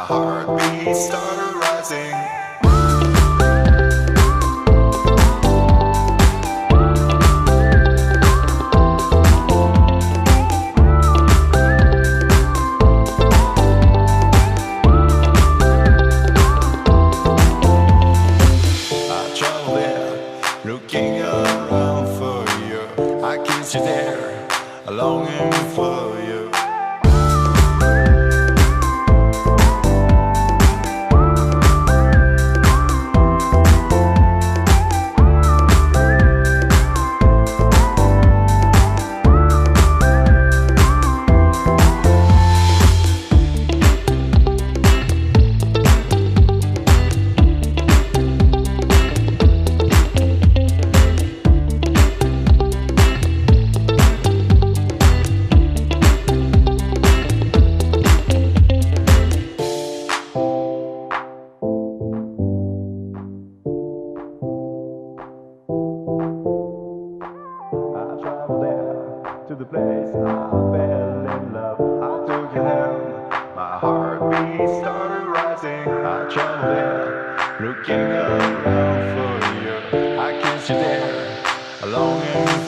heartbeat started rising. I travel there, looking around for you. I kiss you there, longing for you. I traveled there to the place I fell in love. I took your hand, my heartbeat started rising. I traveled there, looking around for you. I kissed you there, longing